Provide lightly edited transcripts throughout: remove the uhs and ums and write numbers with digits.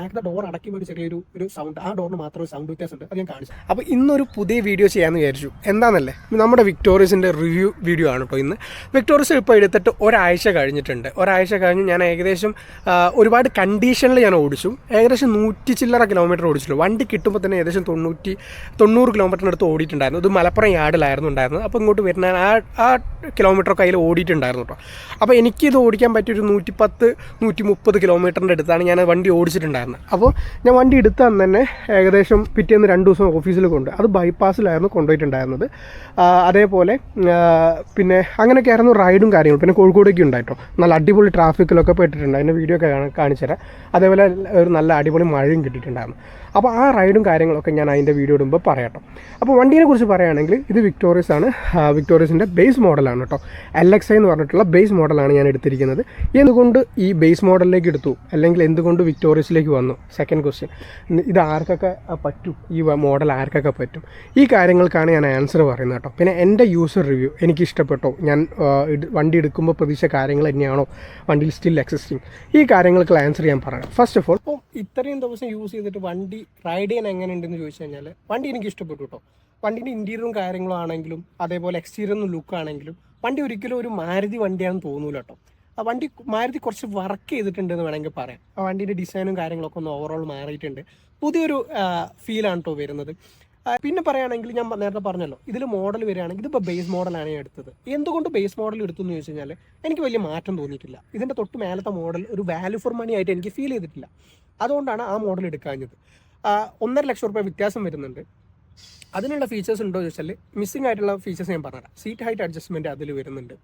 ബാക്കിലെ ഡോർ അടയ്ക്കുമ്പോൾ ഒരു ചെറിയൊരു സൗണ്ട്, ആ ഡോറിന് മാത്രം ഒരു സൗണ്ട് വ്യത്യാസമുണ്ട്, അത് ഞാൻ കാണിച്ചു. അപ്പോൾ ഇന്നൊരു പുതിയ വീഡിയോ ചെയ്യാമെന്ന് വിചാരിച്ചു. എന്താണെന്നല്ലേ, നമ്മുടെ വിക്ടോറിയസിൻ്റെ റിവ്യൂ വീഡിയോ ആണ് കേട്ടോ ഇന്ന്. വിക്ടോറിയസ് ഇപ്പോൾ എടുത്തിട്ട് ഒരാഴ്ച കഴിഞ്ഞിട്ടുണ്ട്. ഒരാഴ്ച കഴിഞ്ഞ് ഞാൻ ഏകദേശം ഒരുപാട് കണ്ടീഷനിൽ ഞാൻ ഓടിച്ചു. ഏകദേശം 100 ചില്ലറ കിലോമീറ്റർ ഓടിച്ചിട്ടുള്ളൂ. വണ്ടി കിട്ടുമ്പോൾ തന്നെ ഏകദേശം 90 കിലോമീറ്ററിനടുത്ത് ഓടിയിട്ടുണ്ടായിരുന്നു. ഇത് മലപ്പുറം യാർഡിലായിരുന്നു ഉണ്ടായിരുന്നത്. അപ്പോൾ ഇങ്ങോട്ട് വരുന്ന ആ കിലോമീറ്ററൊക്കെ അതിൽ ഓടിയിട്ടുണ്ടായിരുന്നു കേട്ടോ. അപ്പോൾ എനിക്കിത് ഓടിക്കാൻ പറ്റിയൊരു 110-130 കിലോമീറ്ററിൻ്റെ അടുത്താണ് ഞാൻ വണ്ടി ഓടിച്ചിട്ടുണ്ടായിരുന്നത്. അപ്പോൾ ഞാൻ വണ്ടി എടുത്ത അന്ന് തന്നെ ഏകദേശം പിറ്റേന്ന് 2 ദിവസം ഓഫീസിൽ അത് ബൈപ്പാസിലായിരുന്നു കൊണ്ടുപോയിട്ടുണ്ടായിരുന്നത്. അതേപോലെ പിന്നെ അങ്ങനെയൊക്കെ ആയിരുന്നു റൈഡും കാര്യങ്ങളും. പിന്നെ കോഴിക്കോടേക്ക് ഉണ്ടായിട്ടോ, നല്ല അടിപൊളി ട്രാഫിക്കിലൊക്കെ പെട്ടിട്ടുണ്ട്. അതിൻ്റെ വീഡിയോ ഒക്കെ കാണിച്ചു തരാം. അതേപോലെ ഒരു നല്ല അടിപൊളി മഴയും കിട്ടിയിട്ടുണ്ടായിരുന്നു. അപ്പോൾ ആ റൈഡും കാര്യങ്ങളൊക്കെ ഞാൻ അതിൻ്റെ വീഡിയോ ഇടുമ്പോൾ പറയാട്ടോ. അപ്പോൾ വണ്ടീനെ കുറിച്ച് പറയുകയാണെങ്കിൽ ഇത് വിക്ടോറിയസ് ആണ്. വിക്ടോറിയസിൻ്റെ ബേസ് മോഡലാണ് കേട്ടോ. LXi എന്ന് പറഞ്ഞിട്ടുള്ള ബേസ് മോഡലാണ് ഞാൻ എടുത്തിരിക്കുന്നത്. എന്തുകൊണ്ട് ഈ ബേസ് മോഡലിലേക്ക് എടുത്തു, അല്ലെങ്കിൽ എന്തുകൊണ്ട് വിക്ടോറിയസിലേക്ക് വന്നു, സെക്കൻഡ് ക്വസ്റ്റ്യൻ. ഇത് ആർക്കൊക്കെ പറ്റും, ഈ മോഡൽ ആർക്കൊക്കെ പറ്റും, ഈ കാര്യങ്ങൾക്കാണ് ഞാൻ ആൻസർ പറയുന്നത് കേട്ടോ. പിന്നെ എൻ്റെ യൂസർ റിവ്യൂ എനിക്ക് ഇഷ്ടപ്പെട്ടോ, ഞാൻ വണ്ടി എടുക്കുമ്പോൾ പ്രതീക്ഷ കാര്യങ്ങൾ തന്നെയാണോ വണ്ടിയിൽ സ്റ്റിൽ എക്സിസ്റ്റിംഗ്, ഈ കാര്യങ്ങൾക്ക് ആൻസർ ഞാൻ പറയാം. ഫസ്റ്റ് ഓഫ് ഓൾ, ഇപ്പോൾ ഇത്രയും ദിവസം യൂസ് ചെയ്തിട്ട് വണ്ടി റൈഡ് ചെയ്യാൻ എങ്ങനെയുണ്ടെന്ന് ചോദിച്ചു കഴിഞ്ഞാൽ വണ്ടി എനിക്ക് ഇഷ്ടപ്പെട്ടു കേട്ടോ. വണ്ടീൻ്റെ ഇൻറ്റീരിയറും കാര്യങ്ങളും ആണെങ്കിലും അതേപോലെ എക്സ്റ്റീരിയറും ലുക്ക് ആണെങ്കിലും വണ്ടി ഒരിക്കലും ഒരു മാരുതി വണ്ടിയാണെന്ന് തോന്നൂല കേട്ടോ. ആ വണ്ടി മാരുതി കുറച്ച് വർക്ക് ചെയ്തിട്ടുണ്ടെന്ന് വേണമെങ്കിൽ പറയാം. ആ വണ്ടീൻ്റെ ഡിസൈനും കാര്യങ്ങളൊക്കെ ഒന്ന് ഓവറോൾ മാറിയിട്ടുണ്ട്. പുതിയൊരു ഫീലാണ് കേട്ടോ വരുന്നത്. പിന്നെ പറയുകയാണെങ്കിൽ ഞാൻ നേരത്തെ പറഞ്ഞല്ലോ, ഇതിൽ മോഡൽ വരികയാണെങ്കിൽ ഇതിപ്പോൾ ബേസ് മോഡലാണ് ഞാൻ എടുത്തത്. എന്തുകൊണ്ട് ബേസ് മോഡൽ എടുത്തു എന്ന് ചോദിച്ചു കഴിഞ്ഞാൽ എനിക്ക് വലിയ മാറ്റം തോന്നിയിട്ടില്ല. ഇതിൻ്റെ തൊട്ട് മേലത്തെ മോഡൽ ഒരു വാല്യൂ ഫോർ മണി ആയിട്ട് എനിക്ക് ഫീൽ ചെയ്തിട്ടില്ല. അതുകൊണ്ടാണ് ആ മോഡൽ എടുക്കാഞ്ഞത്. 1.5 ലക്ഷം രൂപ വ്യത്യാസം വരുന്നുണ്ട്. അതിനുള്ള ഫീച്ചേഴ്സ് ഉണ്ടോ എന്ന് ചോദിച്ചാൽ മിസ്സിംഗ് ആയിട്ടുള്ള ഫീച്ചേഴ്സ് ഞാൻ പറഞ്ഞുതരാം. സീറ്റ് ഹൈറ്റ് അഡ്ജസ്റ്റ്മെൻറ്റ് അതിൽ വരുന്നുണ്ട്.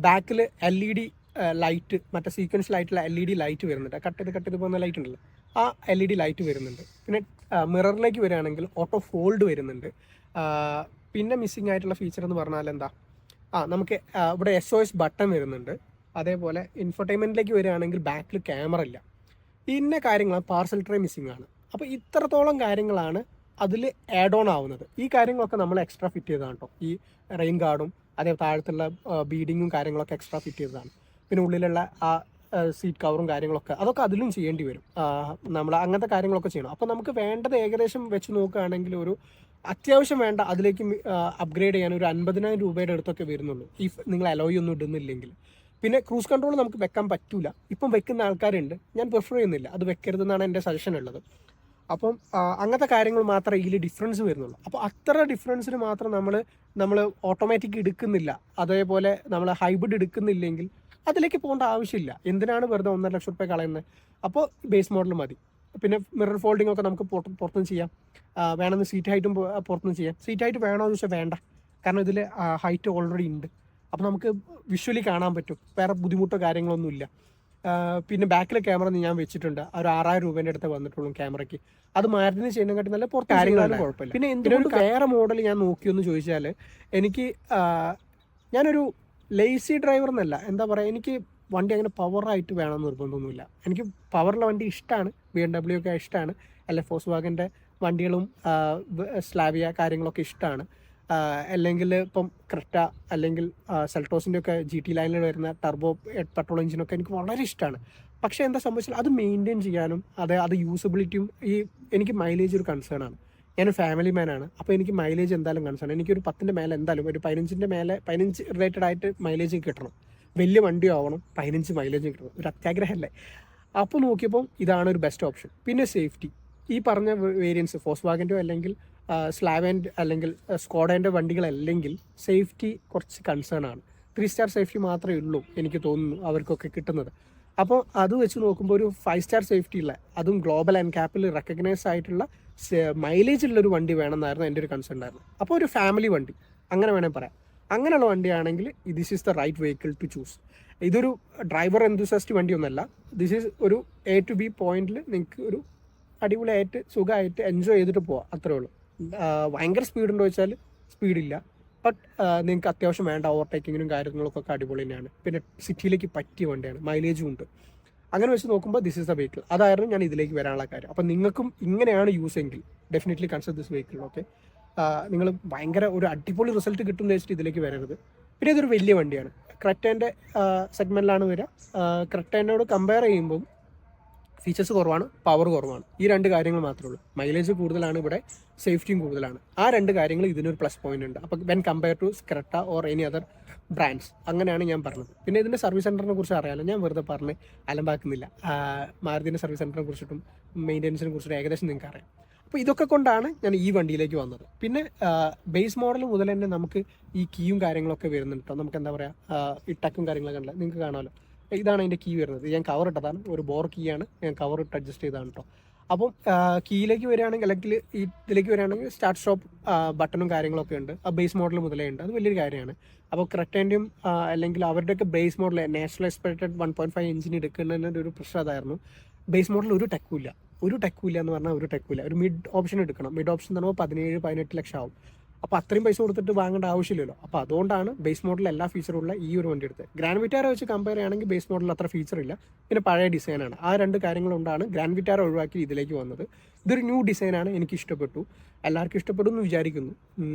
ബാക്കിൽ LED ലൈറ്റ്, മറ്റേ സീക്വൻഷ്യൽ ആയിട്ടുള്ള LED ലൈറ്റ് വരുന്നുണ്ട്. കട്ട് ചെയ്ത് പോകുന്ന ലൈറ്റ് ഉണ്ടല്ലോ, ആ LED ലൈറ്റ് വരുന്നുണ്ട്. പിന്നെ മിററിലേക്ക് വരികയാണെങ്കിൽ ഓട്ടോ ഫോൾഡ് വരുന്നുണ്ട്. പിന്നെ മിസ്സിംഗ് ആയിട്ടുള്ള ഫീച്ചർ എന്ന് പറഞ്ഞാൽ എന്താ, നമുക്ക് ഇവിടെ SOS ബട്ടൺ വരുന്നുണ്ട്. അതേപോലെ ഇൻഫർടൈൻമെൻറ്റിലേക്ക് വരികയാണെങ്കിൽ ബാക്കിൽ ക്യാമറ ഇല്ല. ഇന്ന കാര്യങ്ങളാണ്. പാർസൽ ട്രേ മിസ്സിംഗ് ആണ്. അപ്പോൾ ഇത്രത്തോളം കാര്യങ്ങളാണ് അതിൽ ആഡ് ഓൺ ആവുന്നത്. ഈ കാര്യങ്ങളൊക്കെ നമ്മൾ എക്സ്ട്രാ ഫിറ്റ് ചെയ്തതാണ് കേട്ടോ. ഈ റെയിൻ ഗാർഡും അതേ താഴത്തുള്ള ബീഡിങ്ങും കാര്യങ്ങളൊക്കെ എക്സ്ട്രാ ഫിറ്റ് ചെയ്തതാണ്. പിന്നെ ഉള്ളിലുള്ള ആ സീറ്റ് കവറും കാര്യങ്ങളൊക്കെ അതൊക്കെ അതിലും ചെയ്യേണ്ടി വരും. നമ്മൾ അങ്ങനത്തെ കാര്യങ്ങളൊക്കെ ചെയ്യണം. അപ്പോൾ നമുക്ക് വേണ്ടത് ഏകദേശം വെച്ച് നോക്കുകയാണെങ്കിൽ ഒരു അത്യാവശ്യം വേണ്ട അതിലേക്ക് അപ്ഗ്രേഡ് ചെയ്യാൻ ഒരു 50,000 രൂപയുടെ അടുത്തൊക്കെ വരുന്നുള്ളൂ, ഈ നിങ്ങൾ അലോയ് ഒന്നും ഇടുന്നില്ലെങ്കിൽ. പിന്നെ ക്രൂസ് കൺട്രോൾ നമുക്ക് വെക്കാൻ പറ്റൂല. ഇപ്പം വെക്കുന്ന ആൾക്കാരുണ്ട്, ഞാൻ പ്രിഫർ ചെയ്യുന്നില്ല, അത് വെക്കരുതെന്നാണ് എൻ്റെ സജഷൻ ഉള്ളത്. അപ്പം അങ്ങനത്തെ കാര്യങ്ങൾ മാത്രമേ ഇതിൽ ഡിഫറൻസ് വരുന്നുള്ളൂ. അപ്പോൾ അത്ര ഡിഫറൻസിന് മാത്രം നമ്മൾ ഓട്ടോമാറ്റിക് എടുക്കുന്നില്ല, അതേപോലെ നമ്മൾ ഹൈബ്രിഡ് എടുക്കുന്നില്ലെങ്കിൽ അതിലേക്ക് പോകേണ്ട ആവശ്യമില്ല. എന്തിനാണ് വെറുതെ 1.5 ലക്ഷം രൂപ കളയുന്നത്? അപ്പോൾ ബേസ് മോഡൽ മതി. പിന്നെ മിറർ ഫോൾഡിംഗ് ഒക്കെ നമുക്ക് പുറത്തുനിന്ന് ചെയ്യാം. വേണമെന്ന് സീറ്റ് ഹൈറ്റും പുറത്തുനിന്ന് ചെയ്യാം. സീറ്റ് ഹൈറ്റ് വേണമെന്ന് ചോദിച്ചാൽ വേണ്ട, കാരണം ഇതിൽ ഹൈറ്റ് ഓൾറെഡി ഉണ്ട്. അപ്പോൾ നമുക്ക് വിഷ്വലി കാണാൻ പറ്റും, വേറെ ബുദ്ധിമുട്ടോ കാര്യങ്ങളൊന്നുമില്ല. പിന്നെ ബാക്കിലെ ക്യാമറ ഞാൻ വെച്ചിട്ടുണ്ട്. ഒരു 6,000 രൂപേൻ്റെ അടുത്ത് വന്നിട്ടുള്ളൂ ക്യാമറയ്ക്ക്. അത് മാരുതിന് ചെയ്യുന്നതിനെക്കാട്ടി നല്ല പുറത്ത് കാര്യങ്ങളാലും കുഴപ്പമില്ല. പിന്നെ എന്തിനൊരു വേറെ മോഡൽ ഞാൻ നോക്കിയെന്ന് ചോദിച്ചാൽ, എനിക്ക് ഞാനൊരു ലേസി ഡ്രൈവർ എന്നല്ല, എന്താ പറയുക, എനിക്ക് വണ്ടി അങ്ങനെ പവറായിട്ട് വേണമെന്ന് നിർബന്ധമൊന്നുമില്ല. എനിക്ക് പവറുള്ള വണ്ടി ഇഷ്ടമാണ്. BMW ഒക്കെ ഇഷ്ടമാണ്. ഫോക്സ്വാഗൻ്റെ വണ്ടികളും സ്ലാവിയ കാര്യങ്ങളൊക്കെ ഇഷ്ടമാണ്. അല്ലെങ്കിൽ ഇപ്പം ക്രെറ്റ അല്ലെങ്കിൽ സെൽട്ടോസിൻ്റെ ഒക്കെ GT ലൈനിൽ വരുന്ന ടർബോ പെട്രോൾ എഞ്ചിനൊക്കെ എനിക്ക് വളരെ ഇഷ്ടമാണ്. പക്ഷേ എന്താ സംഭവിച്ചാൽ അത് മെയിൻറ്റെയിൻ ചെയ്യാനും അത് യൂസബിലിറ്റിയും എനിക്ക് മൈലേജ് ഒരു കൺസേൺ ആണ്. ഞാനൊരു ഫാമിലി മാനാണ്. അപ്പോൾ എനിക്ക് മൈലേജ് എന്തായാലും കൺസേൺ. എനിക്കൊരു 10ൻ്റെ മേലെ എന്തായാലും ഒരു 15ൻ്റെ മേലെ 15 റിലേറ്റഡ് ആയിട്ട് മൈലേജ് കിട്ടണം. വലിയ വണ്ടി ആവണം, 15 മൈലേജ് കിട്ടണം, ഒരു അത്യാഗ്രഹമല്ലേ. അപ്പോൾ നോക്കിയപ്പോൾ ഇതാണ് ഒരു ബെസ്റ്റ് ഓപ്ഷൻ. പിന്നെ സേഫ്റ്റി, ഈ പറഞ്ഞ വേരിയൻസ് ഫോക്സ്വാഗൻ്റെയോ അല്ലെങ്കിൽ സ്ലാവൻ്റെ അല്ലെങ്കിൽ സ്കോഡേൻ്റെ വണ്ടികളല്ലെങ്കിൽ സേഫ്റ്റി കുറച്ച് കൺസേൺ ആണ്. 3 സ്റ്റാർ സേഫ്റ്റി മാത്രമേ ഉള്ളൂ എനിക്ക് തോന്നുന്നു അവർക്കൊക്കെ കിട്ടുന്നത്. അപ്പോൾ അത് വെച്ച് നോക്കുമ്പോൾ ഒരു 5 സ്റ്റാർ സേഫ്റ്റി ഉള്ള, അതും ഗ്ലോബൽ NCAP റെക്കഗ്നൈസ് ആയിട്ടുള്ള മൈലേജ് ഉള്ളൊരു വണ്ടി വേണമെന്നായിരുന്നു എൻ്റെ ഒരു കൺസേൺ ഉണ്ടായിരുന്നു. അപ്പോൾ ഒരു ഫാമിലി വണ്ടി അങ്ങനെ വേണമെങ്കിൽ പറയാം. അങ്ങനെയുള്ള വണ്ടിയാണെങ്കിൽ this is the right vehicle to choose. ഇതൊരു ഡ്രൈവർ എന്തൂസിയാസ്റ്റ് വണ്ടിയൊന്നുമല്ല. ദിസ് ഈസ് ഒരു A to B പോയിന്റിൽ നിങ്ങൾക്ക് ഒരു അടിപൊളിയായിട്ട് സുഖമായിട്ട് എൻജോയ് ചെയ്തിട്ട് പോവാം, അത്രേ ഉള്ളൂ. ഭയങ്കര സ്പീഡുണ്ടോ ചോദിച്ചാൽ സ്പീഡില്ല. ബട്ട് നിങ്ങൾക്ക് അത്യാവശ്യം വേണ്ട ഓവർടേക്കിങ്ങിനും കാര്യങ്ങളൊക്കെ അടിപൊളി തന്നെയാണ്. പിന്നെ സിറ്റിയിലേക്ക് പറ്റിയ വണ്ടിയാണ്, മൈലേജും ഉണ്ട്. അങ്ങനെ വെച്ച് നോക്കുമ്പോൾ ദിസ് ഈസ് ദ വെഹിക്കിൾ. അതായിരുന്നു ഞാൻ ഇതിലേക്ക് വരാനുള്ള കാര്യം. അപ്പം നിങ്ങൾക്കും ഇങ്ങനെയാണ് യൂസ് എങ്കിൽ definitely consider this vehicle. Okay, നിങ്ങൾ ഭയങ്കര ഒരു അടിപൊളി റിസൾട്ട് കിട്ടുമെന്ന് വെച്ചിട്ട് ഇതിലേക്ക് വരരുത്. പിന്നെ ഇതൊരു വലിയ വണ്ടിയാണ്. ക്രെറ്റേൻ്റെ സെഗ്മെൻറ്റിലാണ് വരിക. ക്രെറ്റേനോട് കമ്പയർ ചെയ്യുമ്പം ഫീച്ചേഴ്സ് കുറവാണ്, പവർ കുറവാണ്. ഈ രണ്ട് കാര്യങ്ങൾ മാത്രമേ ഉള്ളൂ. മൈലേജ് കൂടുതലാണ്, ഇവിടെ സേഫ്റ്റിയും കൂടുതലാണ്. ആ രണ്ട് കാര്യങ്ങൾ ഇതിനൊരു പ്ലസ് പോയിന്റ് ഉണ്ട്. അപ്പോൾ when compare to Creta or any other brands, അങ്ങനെയാണ് ഞാൻ പറഞ്ഞത്. പിന്നെ ഇതിൻ്റെ സർവീസ് സെൻറ്ററിനെ കുറിച്ച് അറിയാമല്ലോ, ഞാൻ വെറുതെ പറഞ്ഞ് അലമ്പാക്കുന്നില്ല. മാരുതിൻ്റെ സർവീസ് സെൻറ്ററിനെ കുറിച്ചിട്ടും മെയിൻ്റെനൻസിനെ കുറിച്ചിട്ടും ഏകദേശം നിങ്ങൾക്ക് അറിയാം. അപ്പോൾ ഇതൊക്കെ കൊണ്ടാണ് ഞാൻ ഈ വണ്ടിയിലേക്ക് വന്നത്. പിന്നെ ബേസ് മോഡൽ മുതൽ തന്നെ നമുക്ക് ഈ കീയും കാര്യങ്ങളൊക്കെ വരുന്നുണ്ട് കേട്ടോ. നമുക്ക് എന്താ പറയുക, ഈ ടക്കും കാര്യങ്ങളൊക്കെ ഉണ്ടല്ലോ, നിങ്ങൾക്ക് കാണാമല്ലോ. ഇതാണ് അതിൻ്റെ കീ വരുന്നത്. ഞാൻ കവർ ഇട്ടതാണ്, ഒരു ബോർ കീ ആണ്, ഞാൻ കവർ ഇട്ട് അഡ്ജസ്റ്റ് ചെയ്തതാണ് കേട്ടോ. അപ്പം കീയിലേക്ക് വരികയാണെങ്കിൽ, അല്ലെങ്കിൽ ഈ ഇതിലേക്ക് വരികയാണെങ്കിൽ സ്റ്റാർട്ട് സ്റ്റോപ്പ് ബട്ടണും കാര്യങ്ങളൊക്കെ ഉണ്ട്. ആ ബേസ് മോഡൽ മുതലേ ഉണ്ട്. അത് വലിയൊരു കാര്യമാണ്. അപ്പോൾ ക്രെറ്റൻ്റെയും അല്ലെങ്കിൽ അവരുടെയൊക്കെ base model national expected 1.5 engine എടുക്കുന്നതിൻ്റെ ഒരു പ്രശ്നം അതായിരുന്നു. ബേസ് മോഡൽ ഒരു ടെക്കുമില്ല എന്ന് പറഞ്ഞാൽ ഒരു ടെക്കുമില്ല. ഒരു മിഡ് ഓപ്ഷൻ എടുക്കണം. മിഡ് ഓപ്ഷൻ എന്ന് പറയുമ്പോൾ 17-18 ലക്ഷം ആവും. അപ്പോൾ അത്രയും പൈസ കൊടുത്തിട്ട് വാങ്ങേണ്ട ആവശ്യമില്ലല്ലോ. അപ്പോൾ അതുകൊണ്ടാണ് ബേസ് മോഡൽ എല്ലാ ഫീച്ചറും ഉള്ള ഈ ഒരു വണ്ടി എടുത്തത്. ഗ്രാൻഡ് വിറ്റാര വെച്ച് കമ്പയർ ചെയ്യുകയാണെങ്കിൽ ബേസ് മോഡൽ അത്ര ഫീച്ചർ ഇല്ല. പിന്നെ പഴയ ഡിസൈനാണ്. ആ രണ്ട് കാര്യങ്ങളുകൊണ്ടാണ് ഗ്രാൻഡ് വിറ്റാര ഒഴിവാക്കി ഇതിലേക്ക് വന്നത്. ഇതൊരു ന്യൂ ഡിസൈനാണ്, എനിക്ക് ഇഷ്ടപ്പെട്ടു, എല്ലാവർക്കും ഇഷ്ടപ്പെടും എന്ന് വിചാരിക്കുന്നു.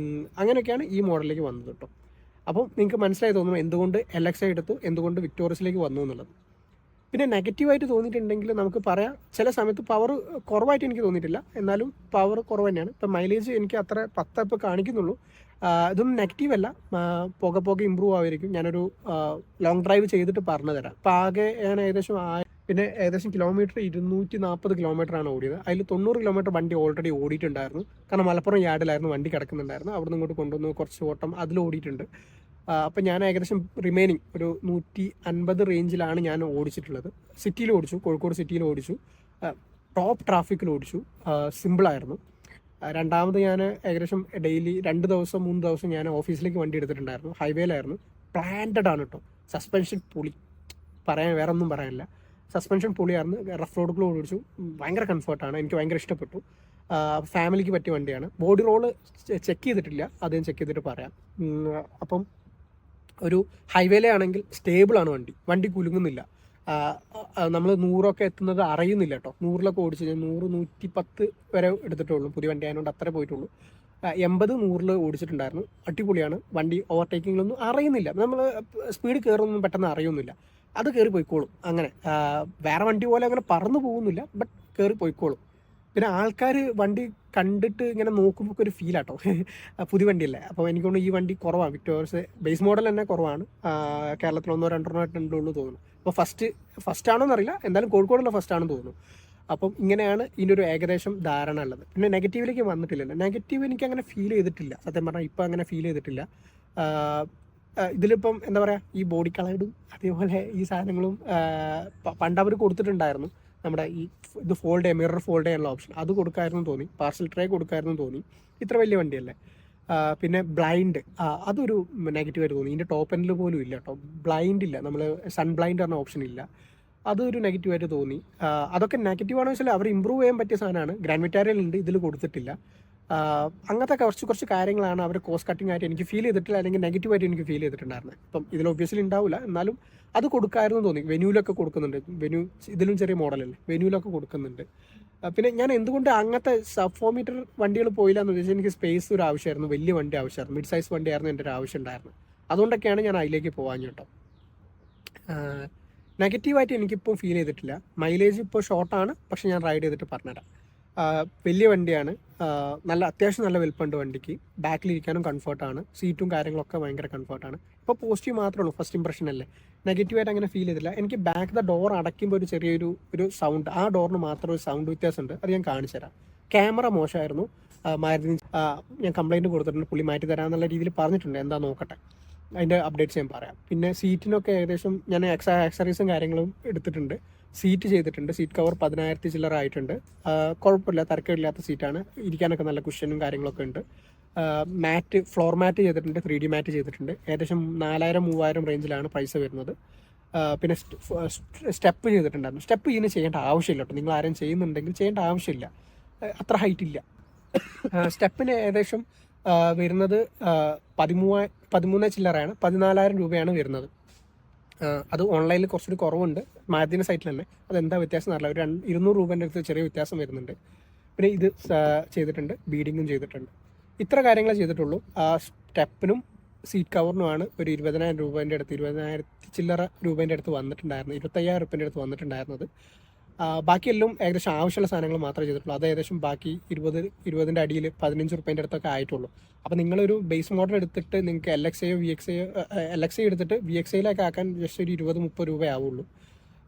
അങ്ങനെയൊക്കെയാണ് ഈ മോഡലിലേക്ക് വന്നത് കേട്ടോ. അപ്പം നിങ്ങൾക്ക് മനസ്സിലായി തോന്നുന്നു എന്തുകൊണ്ട് LXi എടുത്തു, എന്തുകൊണ്ട് വിക്ടോറിയസിലേക്ക് വന്നു എന്നുള്ളത്. പിന്നെ നെഗറ്റീവായിട്ട് തോന്നിയിട്ടുണ്ടെങ്കിൽ നമുക്ക് പറയാം, ചില സമയത്ത് പവർ കുറവായിട്ട് എനിക്ക് തോന്നിയിട്ടില്ല, എന്നാലും പവർ കുറവ് തന്നെയാണ്. ഇപ്പം മൈലേജ് എനിക്ക് അത്ര 10 ഇപ്പോൾ കാണിക്കുന്നുള്ളൂ. ഇതൊന്നും നെഗറ്റീവല്ല, പോകെ ഇമ്പ്രൂവ് ആയിരിക്കും. ഞാനൊരു ലോങ് ഡ്രൈവ് ചെയ്തിട്ട് പറഞ്ഞു തരാം. അപ്പോൾ ആകെ ഞാൻ പിന്നെ ഏകദേശം കിലോമീറ്റർ 240 കിലോമീറ്ററാണ് ഓടിയത്. അതിൽ 90 കിലോമീറ്റർ വണ്ടി ഓൾറെഡി ഓടിയിട്ടുണ്ടായിരുന്നു. കാരണം മലപ്പുറം യാർഡിലായിരുന്നു വണ്ടി കിടക്കുന്നുണ്ടായിരുന്നു. അവിടെ നിന്ന് ഇങ്ങോട്ട് കൊണ്ടുവന്ന് കുറച്ച് ഓട്ടം അതിൽ ഓടിയിട്ടുണ്ട്. അപ്പം ഞാൻ ഏകദേശം റിമൈനിങ് ഒരു 150 റേഞ്ചിലാണ് ഞാൻ ഓടിച്ചിട്ടുള്ളത്. സിറ്റിയിൽ ഓടിച്ചു, കോഴിക്കോട് സിറ്റിയിൽ ഓടിച്ചു, ടോപ്പ് ട്രാഫിക്കിൽ ഓടിച്ചു, സിമ്പിളായിരുന്നു. രണ്ടാമത് ഞാൻ ഏകദേശം ഡെയിലി 2 ദിവസം 3 ദിവസം ഞാൻ ഓഫീസിലേക്ക് വണ്ടി എടുത്തിട്ടുണ്ടായിരുന്നു. ഹൈവേയിലായിരുന്നു. പ്ലാന്റഡ് ആണ് കേട്ടോ. സസ്പെൻഷൻ പൊളി, വേറെ ഒന്നും പറയാനില്ല. സസ്പെൻഷൻ പൊളിയായിരുന്നു. റഫ് റോഡുകൾ ഓടിച്ചു, ഭയങ്കര കംഫർട്ടാണ്, എനിക്ക് ഭയങ്കര ഇഷ്ടപ്പെട്ടു. ഫാമിലിക്ക് പറ്റിയ വണ്ടിയാണ്. ബോഡി റോള് ചെക്ക് ചെയ്തിട്ടില്ല, അത് ഞാൻ ചെക്ക് ചെയ്തിട്ട് പറയാം. അപ്പം ഒരു ഹൈവേയിലെ ആണെങ്കിൽ സ്റ്റേബിളാണ് വണ്ടി കുലുങ്ങുന്നില്ല. നമ്മൾ 100 എത്തുന്നത് അറിയുന്നില്ല കേട്ടോ. 100 ഓടിച്ച് ഞാൻ 100-110 വരെ എടുത്തിട്ടുള്ളൂ. പുതിയ വണ്ടി ആയതുകൊണ്ട് അത്രേ പോയിട്ടുള്ളൂ. 80-100 ഓടിച്ചിട്ടുണ്ടായിരുന്നു. അടിപൊളിയാണ് വണ്ടി. ഓവർടേക്കിങ്ങിലൊന്നും അറിയുന്നില്ല, നമ്മൾ സ്പീഡ് കയറുന്നൊന്നും പെട്ടെന്ന് അറിയുന്നില്ല. അത് കയറി പോയിക്കോളും. അങ്ങനെ വേറെ വണ്ടി പോലെ അങ്ങനെ പറന്നു പോകുന്നില്ല, ബട്ട് കയറി പോയിക്കോളും. പിന്നെ ആൾക്കാർ വണ്ടി കണ്ടിട്ട് ഇങ്ങനെ നോക്കുമ്പോൾ ഒരു ഫീലാട്ടോ. പുതിയ വണ്ടിയല്ലേ, അപ്പോൾ എനിക്കൊണ്ട് ഈ വണ്ടി കുറവാണ്. വിക്ടോറിയസ് ബേസ് മോഡൽ തന്നെ കുറവാണ്. കേരളത്തിൽ 1-2 ഉള്ളൂ തോന്നുന്നു. അപ്പോൾ ഫസ്റ്റ് ആണോ എന്നറിയില്ല, എന്തായാലും കോഴിക്കോടുള്ള ഫസ്റ്റ് ആണെന്ന് തോന്നുന്നു. അപ്പം ഇങ്ങനെയാണ് ഇതിൻ്റെ ഒരു ഏകദേശം ധാരണ ഉള്ളത്. പിന്നെ നെഗറ്റീവിലേക്ക് വന്നിട്ടില്ലല്ലോ. നെഗറ്റീവ് എനിക്ക് അങ്ങനെ ഫീൽ ചെയ്തിട്ടില്ല, സത്യം പറഞ്ഞാൽ ഇപ്പം അങ്ങനെ ഫീൽ ചെയ്തിട്ടില്ല. ഇതിലിപ്പം എന്താ പറയുക, ഈ ബോഡി കളറും അതേപോലെ ഈ സാധനങ്ങളും പണ്ട് അവർ കൊടുത്തിട്ടുണ്ടായിരുന്നു. നമ്മുടെ ഈ ഇത് മിറർ ഫോൾഡ് ചെയ്യാനുള്ള ഓപ്ഷൻ അത് കൊടുക്കായിരുന്നു തോന്നി. പാർസൽ ട്രേ കൊടുക്കായിരുന്നു തോന്നി. ഇത്ര വലിയ വണ്ടിയല്ലേ. പിന്നെ ബ്ലൈൻഡ്, അതൊരു നെഗറ്റീവായിട്ട് തോന്നി. ഇതിൻ്റെ ടോപ്പ് എൻഡിൽ പോലും ഇല്ല കേട്ടോ, ബ്ലൈൻഡ് ഇല്ല. നമ്മൾ സൺ ബ്ലൈൻഡ് പറഞ്ഞ ഓപ്ഷൻ ഇല്ല, അതൊരു നെഗറ്റീവായിട്ട് തോന്നി. അതൊക്കെ നെഗറ്റീവാണെന്ന് വെച്ചാൽ അവർ ഇമ്പ്രൂവ് ചെയ്യാൻ പറ്റിയ സാധനമാണ്. ഗ്രാൻഡ് വിറ്റാരയിലുണ്ട്, ഇതിൽ കൊടുത്തിട്ടില്ല. അങ്ങനത്തെ കുറച്ച് കാര്യങ്ങളാണ് അവർ കോസ്റ്റ് കട്ടിംഗ് ആയിട്ട് എനിക്ക് ഫീൽ ചെയ്തിട്ടില്ല, അല്ലെങ്കിൽ നെഗറ്റീവായിട്ട് എനിക്ക് ഫീൽ ചെയ്തിട്ടുണ്ടായിരുന്നത്. ഇപ്പം ഇതിൽ ഒബ്വിയസ്ലി ഉണ്ടാവില്ല, എന്നാലും അത് കൊടുക്കായിരുന്നു തോന്നി. വെന്യൂലൊക്കെ കൊടുക്കുന്നുണ്ട്. ഇതിലും ചെറിയ മോഡലല്ലേ, വെന്യൂലൊക്കെ കൊടുക്കുന്നുണ്ട്. പിന്നെ ഞാൻ എന്തുകൊണ്ട് അങ്ങനത്തെ സബ് 4 മീറ്റർ വണ്ടികൾ പോയില്ല എന്ന് വെച്ചാൽ എനിക്ക് സ്പേസ് ഒരു ആവശ്യമായിരുന്നു, വലിയ വണ്ടി ആവശ്യമായിരുന്നു, മിഡ് സൈസ് വണ്ടിയായിരുന്നു എൻ്റെ ഒരു ആവശ്യം ഉണ്ടായിരുന്നത്. അതുകൊണ്ടൊക്കെയാണ് ഞാൻ അതിലേക്ക് പോകാൻ കേട്ടോ. നെഗറ്റീവായിട്ട് എനിക്കിപ്പോൾ ഫീൽ ചെയ്തിട്ടില്ല. മൈലേജ് ഇപ്പോൾ ഷോർട്ടാണ്, പക്ഷെ ഞാൻ റൈഡ് ചെയ്തിട്ട് പറഞ്ഞുതരാം. വലിയ വണ്ടിയാണ്, അത്യാവശ്യം നല്ല വലിപ്പമുണ്ട് വണ്ടിക്ക്. ബാക്കിലിരിക്കാനും കംഫർട്ടാണ്, സീറ്റും കാര്യങ്ങളൊക്കെ ഭയങ്കര കംഫർട്ടാണ്. ഇപ്പോൾ പോസിറ്റീവ് മാത്രമേ ഉള്ളൂ, ഫസ്റ്റ് ഇംപ്രഷൻ അല്ലേ. നെഗറ്റീവായിട്ട് അങ്ങനെ ഫീൽ ചെയ്തില്ല. എനിക്ക് ബാക്ക് ഡോർ അടയ്ക്കുമ്പോൾ ഒരു ചെറിയൊരു സൗണ്ട്, ആ ഡോറിന് മാത്രം ഒരു സൗണ്ട് വ്യത്യാസമുണ്ട്, അത് ഞാൻ കാണിച്ചു തരാം. ക്യാമറ മോശമായിരുന്നു, മാരുതി ഞാൻ കംപ്ലയിൻറ്റ് കൊടുത്തിട്ടുണ്ട്, പുള്ളി മാറ്റി തരാമെന്നുള്ള രീതിയിൽ പറഞ്ഞിട്ടുണ്ട്. എന്താ നോക്കട്ടെ, അതിൻ്റെ അപ്ഡേറ്റ്സ് ഞാൻ പറയാം. പിന്നെ സീറ്റിനൊക്കെ ഏകദേശം ഞാൻ ആക്സറീസും കാര്യങ്ങളും എടുത്തിട്ടുണ്ട്. സീറ്റ് ചെയ്തിട്ടുണ്ട്, സീറ്റ് കവർ 10,000 ചില്ലറ ആയിട്ടുണ്ട്. കുഴപ്പമില്ല, തരക്കേടില്ലാത്ത സീറ്റാണ്, ഇരിക്കാനൊക്കെ നല്ല കുഷ്യനും കാര്യങ്ങളൊക്കെ ഉണ്ട്. ഫ്ലോർ മാറ്റ് ചെയ്തിട്ടുണ്ട്, 3D മാറ്റ് ചെയ്തിട്ടുണ്ട്. ഏകദേശം 4,000-3,000 റേഞ്ചിലാണ് പൈസ വരുന്നത്. പിന്നെ സ്റ്റെപ്പ് ചെയ്തിട്ടുണ്ടായിരുന്നു. സ്റ്റെപ്പ് ഇതിന് ചെയ്യേണ്ട ആവശ്യമില്ല കേട്ടോ, നിങ്ങൾ ആരും ചെയ്യുന്നുണ്ടെങ്കിൽ ചെയ്യേണ്ട ആവശ്യമില്ല, അത്ര ഹൈറ്റ് ഇല്ല. സ്റ്റെപ്പിന് ഏകദേശം വരുന്നത് 13 ചില്ലറയാണ്, 14,000 രൂപയാണ് വരുന്നത്. അത് ഓൺലൈനിൽ കുറച്ചുകൂടി കുറവുണ്ട്, മാരുതിൻ്റെ സൈറ്റിൽ തന്നെ. അതെന്താ വ്യത്യാസം എന്നറിയില്ല, ഒരു 200 രൂപേൻ്റെ അടുത്ത് ചെറിയ വ്യത്യാസം വരുന്നുണ്ട്. പിന്നെ ഇത് ചെയ്തിട്ടുണ്ട്, ബീഡിങ്ങും ചെയ്തിട്ടുണ്ട്. ഇത്ര കാര്യങ്ങളെ ചെയ്തിട്ടുള്ളൂ. ആ സ്റ്റെപ്പിനും സീറ്റ് കവറിനുമാണ് ഒരു 20,000 രൂപേൻ്റെ അടുത്ത്, 20,000 ചില്ലറ രൂപേൻ്റെ അടുത്ത് വന്നിട്ടുണ്ടായിരുന്നു, 25,000 രൂപേൻ്റെ അടുത്ത് വന്നിട്ടുണ്ടായിരുന്നത്. ബാക്കിയെല്ലാം ഏകദേശം ആവശ്യമുള്ള സാധനങ്ങൾ മാത്രമേ ചെയ്തിട്ടുള്ളൂ. അത് ഏകദേശം ബാക്കി 20-20ൻ്റെ അടിയിൽ 15 റുപ്യേൻ്റെ അടുത്തൊക്കെ ആയിട്ടുള്ളൂ. അപ്പോൾ നിങ്ങളൊരു ബേസ് മോഡൽ എടുത്തിട്ട് നിങ്ങൾക്ക് LXI എടുത്തിട്ട് VXIയിലേക്ക് ആക്കാൻ ജസ്റ്റ് ഒരു 20-30 രൂപ ആവുള്ളൂ.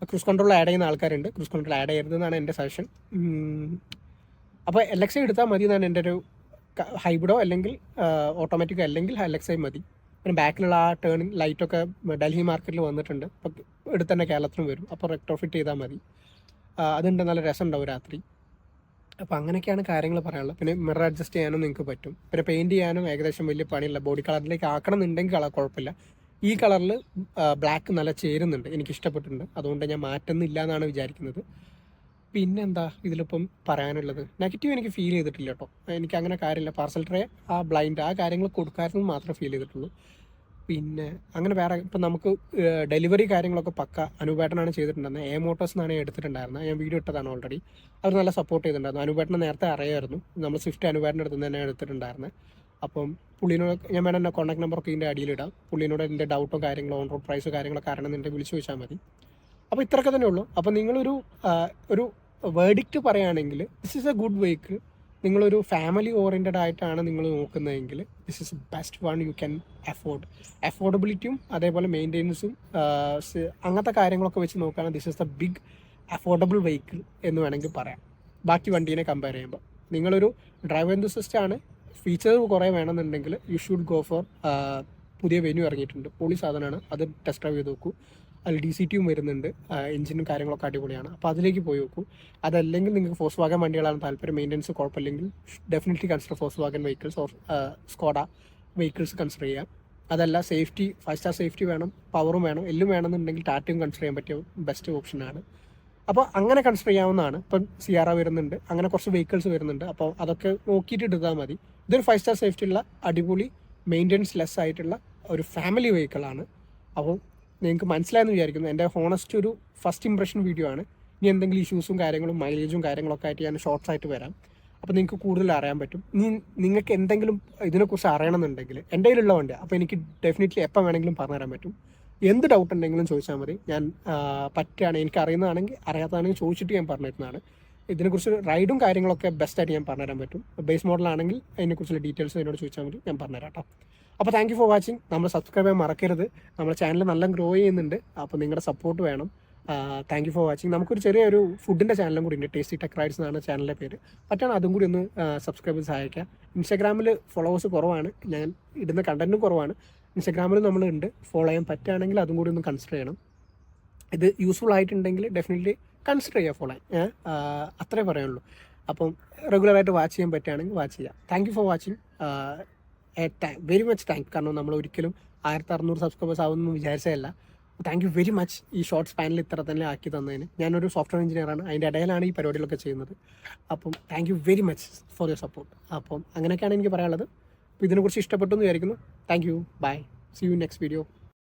ക്രൂസ് കൺട്രോൾ ആഡ് ചെയ്യുന്ന ആൾക്കാരുണ്ട്. ക്രൂസ് കൺട്രോൾ ആഡ് ചെയ്യരുതെന്നാണ് എൻ്റെ സജഷൻ. അപ്പോൾ LXI എടുത്താൽ മതി എന്നാണ് എൻ്റെ ഒരു ഹൈബ്രിഡോ അല്ലെങ്കിൽ ഓട്ടോമാറ്റിക്കോ അല്ലെങ്കിൽ LXI മതി. പിന്നെ ബാക്കിലുള്ള ആ ടേണിംഗ് ലൈറ്റൊക്കെ ഡൽഹി മാർക്കറ്റിൽ വന്നിട്ടുണ്ട്. അപ്പോൾ എടുത്ത് തന്നെ കേരളത്തിലും വരും. അപ്പോൾ റെക്ട്രോഫിറ്റ് ചെയ്താൽ മതി. അതുണ്ട്, നല്ല രസം ഉണ്ടാവും രാത്രി. അപ്പോൾ അങ്ങനെയൊക്കെയാണ് കാര്യങ്ങൾ പറയാനുള്ളത്. പിന്നെ മിറർ അഡ്ജസ്റ്റ് ചെയ്യാനും നിങ്ങൾക്ക് പറ്റും. പിന്നെ പെയിൻറ്റ് ചെയ്യാനും ഏകദേശം വലിയ പണിയില്ല. ബോഡി കളറിലേക്ക് ആക്കണം എന്നുണ്ടെങ്കിൽ കുഴപ്പമില്ല. ഈ കളറിൽ ബ്ലാക്ക് നല്ല ചേരുന്നുണ്ട്, എനിക്ക് ഇഷ്ടപ്പെട്ടിട്ടുണ്ട്. അതുകൊണ്ട് ഞാൻ മാറ്റുന്നില്ല എന്നാണ് വിചാരിക്കുന്നത്. പിന്നെന്താ ഇതിലിപ്പം പറയാനുള്ളത്? നെഗറ്റീവ് എനിക്ക് ഫീൽ ചെയ്തിട്ടില്ല കേട്ടോ. എനിക്ക് അങ്ങനെ കാര്യമില്ല. പാർസൽ ട്രേ, ആ ബ്ലൈൻഡ്, ആ കാര്യങ്ങൾ കൊടുക്കാമെന്ന് മാത്രമേ ഫീൽ ചെയ്തിട്ടുള്ളൂ. പിന്നെ അങ്ങനെ വേറെ ഇപ്പം നമുക്ക് ഡെലിവറി കാര്യങ്ങളൊക്കെ പക്ക അനൂപേട്ടനാണ് ചെയ്തിട്ടുണ്ടായിരുന്നത്. മോട്ടോഴ്സ് എന്നാണ് എടുത്തിട്ടുണ്ടായിരുന്നത്. ഞാൻ വീഡിയോ ഇട്ടതാണ് ഓൾറെഡി. അവർ നല്ല സപ്പോർട്ട് ചെയ്തിട്ടുണ്ടായിരുന്നു. അനൂപേട്ടനെ നേരത്തെ അറിയാമായിരുന്നു. നമ്മൾ സ്വിഫ്റ്റ് അനൂപേട്ടൻ്റെ അടുത്ത് നിന്ന് തന്നെയാണ് എടുത്തിട്ടുണ്ടായിരുന്നത്. അപ്പം പുള്ളിനോട് ഞാൻ വേണം എൻ്റെ കോൺടാക്ട് നമ്പറൊക്കെ ഇതിൻ്റെ അടിയിലിടാം. പുള്ളിനോട് എൻ്റെ ഡൗട്ടോ കാര്യങ്ങളോ ഓൺ റോഡ് പ്രൈസോ കാര്യങ്ങളൊക്കെ അറിയണമെന്നുണ്ടെങ്കിൽ വിളിച്ച് ചോദിച്ചാൽ മതി. അപ്പോൾ ഇത്രയൊക്കെ തന്നെ ഉള്ളൂ. അപ്പോൾ നിങ്ങളൊരു വേർഡിക്റ്റ് പറയുകയാണെങ്കിൽ this is a good vehicle. നിങ്ങളൊരു ഫാമിലി ഓറിയൻറ്റഡ് ആയിട്ടാണ് നിങ്ങൾ നോക്കുന്നതെങ്കിൽ this is best one you can afford. അഫോർഡബിലിറ്റിയും അതേപോലെ മെയിൻ്റെനൻസും അങ്ങനത്തെ കാര്യങ്ങളൊക്കെ വെച്ച് നോക്കുകയാണെങ്കിൽ this is the big affordable vehicle എന്ന് വേണമെങ്കിൽ പറയാം. ബാക്കി വണ്ടീനെ കമ്പയർ ചെയ്യുമ്പോൾ നിങ്ങളൊരു ഡ്രൈവർ എന്തൂസിസ്റ്റ് ആണ്, ഫീച്ചേഴ്സ് കുറേ വേണമെന്നുണ്ടെങ്കിൽ യു ഷുഡ് ഗോ ഫോർ പുതിയ വെന്യൂ ഇറങ്ങിയിട്ടുണ്ട്. പൊളി സാധനമാണ്. അത് ടെസ്റ്റ് ഡ്രൈവ് ചെയ്ത് നോക്കൂ. അതിൽ DCTയും വരുന്നുണ്ട്. എഞ്ചിനും കാര്യങ്ങളൊക്കെ അടിപൊളിയാണ്. അപ്പോൾ അതിലേക്ക് പോയി നോക്കൂ. അതല്ലെങ്കിൽ നിങ്ങൾക്ക് ഫോഴ്സ് വാഗൻ വണ്ടികളാണ് താല്പര്യം, മെയിൻ്റെനൻസ് കുഴപ്പമില്ലെങ്കിൽ ഡെഫിനറ്റ്ലി കൺസിഡർ ഫോഴ്സ് വാഗൻ vehicles or Skoda vehicles consider ചെയ്യാം. അതല്ല സേഫ്റ്റി 5 സ്റ്റാർ സേഫ്റ്റി വേണം, പവറും വേണം, എല്ലാം വേണമെന്നുണ്ടെങ്കിൽ ടാറ്റയും കൺസിഡർ ചെയ്യാൻ പറ്റിയ ബെസ്റ്റ് ഓപ്ഷനാണ്. അപ്പോൾ അങ്ങനെ കൺസിഡർ ചെയ്യാവുന്നതാണ്. ഇപ്പം സിയാറ വരുന്നുണ്ട്, അങ്ങനെ കുറച്ച് വെഹിക്കിൾസ് വരുന്നുണ്ട്. അപ്പോൾ അതൊക്കെ നോക്കിയിട്ട് എടുത്താൽ മതി. ഇതൊരു 5 സ്റ്റാർ സേഫ്റ്റി ഉള്ള അടിപൊളി മെയിൻ്റെനൻസ് ലെസ് ആയിട്ടുള്ള ഒരു ഫാമിലി വെഹിക്കിളാണ്. അപ്പോൾ നിങ്ങൾക്ക് മനസ്സിലായെന്ന് വിചാരിക്കുന്നു. എൻ്റെ ഹോണസ്റ്റ് ഒരു ഫസ്റ്റ് ഇംപ്രഷൻ വീഡിയോ ആണ്. ഇനി എന്തെങ്കിലും ഇഷ്യൂസും കാര്യങ്ങളും മൈലേജും കാര്യങ്ങളൊക്കെ ആയിട്ട് ഞാൻ ഷോർട്സ് ആയിട്ട് വരാം. അപ്പോൾ നിങ്ങൾക്ക് കൂടുതൽ അറിയാൻ പറ്റും. നിങ്ങൾക്ക് എന്തെങ്കിലും ഇതിനെക്കുറിച്ച് അറിയണമെന്നുണ്ടെങ്കിൽ എൻ്റെ കയ്യിലുള്ള വണ്ടിയാണ്. അപ്പോൾ എനിക്ക് ഡെഫിനറ്റ്ലി എപ്പോൾ വേണമെങ്കിലും പറഞ്ഞുതരാൻ പറ്റും. എന്ത് ഡൗട്ട് ഉണ്ടെങ്കിലും ചോദിച്ചാൽ മതി. ഞാൻ പറ്റുകയാണെങ്കിൽ, എനിക്ക് അറിയുന്നതാണെങ്കിൽ അറിയാത്തതാണെങ്കിൽ ചോദിച്ചിട്ട് ഞാൻ പറഞ്ഞിരുന്നതാണ്. ഇതിനെക്കുറിച്ച് റൈഡും കാര്യങ്ങളൊക്കെ ബെസ്റ്റായിട്ട് ഞാൻ പറഞ്ഞുതരാൻ പറ്റും. ബേസ് മോഡലാണെങ്കിൽ അതിനെക്കുറിച്ചുള്ള ഡീറ്റെയിൽസ് എന്നോട് ചോദിച്ചാൽ മതി, ഞാൻ പറഞ്ഞുതരാം കേട്ടോ. അപ്പോൾ താങ്ക് യു ഫോർ വാച്ചിങ്. നമ്മൾ സബ്സ്ക്രൈബ് ചെയ്യാൻ മറക്കരുത്. നമ്മുടെ ചാനൽ നല്ല ഗ്രോ ചെയ്യുന്നുണ്ട്. അപ്പോൾ നിങ്ങളുടെ സപ്പോർട്ട് വേണം. Thank you for watching. നമുക്കൊരു ചെറിയൊരു ഫുഡിൻ്റെ ചാനലും കൂടി ഉണ്ട്. ടേസ്റ്റി ടെക് റൈഡ്സ് എന്നാണ് ചാനലിൻ്റെ പേര്. പറ്റാണ് അതും കൂടി ഒന്ന് സബ്സ്ക്രൈബ് ചെയ്ത് സഹായിക്കാം. ഇൻസ്റ്റാഗ്രാമിൽ ഫോളോവേഴ്സ് കുറവാണ്, ഞാൻ ഇടുന്ന കണ്ടൻറ്റും കുറവാണ്. ഇൻസ്റ്റാഗ്രാമിൽ നമ്മളുണ്ട്. ഫോളോ ചെയ്യാൻ പറ്റുകയാണെങ്കിൽ അതും കൂടി ഒന്ന് കൺസിഡർ ചെയ്യണം. ഇത് യൂസ്ഫുൾ ആയിട്ടുണ്ടെങ്കിൽ ഡെഫിനറ്റ്ലി കൺസിഡർ ചെയ്യുക ഫോളോ ചെയ്യാൻ. അത്രേ പറയുള്ളൂ. അപ്പം റെഗുലറായിട്ട് വാച്ച് ചെയ്യാൻ പറ്റുകയാണെങ്കിൽ വാച്ച് ചെയ്യാം. Thank you for watching. Very much thank. കാരണം നമ്മൾ ഒരിക്കലും 1600 സബ്സ്ക്രൈബേഴ്സ് ആവുമെന്ന് വിചാരിച്ചതല്ല. താങ്ക് യു വെരി മച്ച് ഈ ഷോർട്ട് സ്പാനിൽ ഇത്ര തന്നെ ആക്കി തന്നതിന്. ഞാനൊരു സോഫ്റ്റ്വെയർ എഞ്ചിനീയറാണ്, അതിൻ്റെ ഇടയിലാണ് ഈ പരിപാടികളൊക്കെ ചെയ്യുന്നത്. അപ്പം thank you very much for your support. അപ്പം അങ്ങനെയൊക്കെയാണ് എനിക്ക് പറയാനുള്ളത്. അപ്പോൾ ഇതിനെക്കുറിച്ച് ഇഷ്ടപ്പെട്ടു എന്ന് വിചാരിക്കുന്നു. Thank you, bye, see you next video.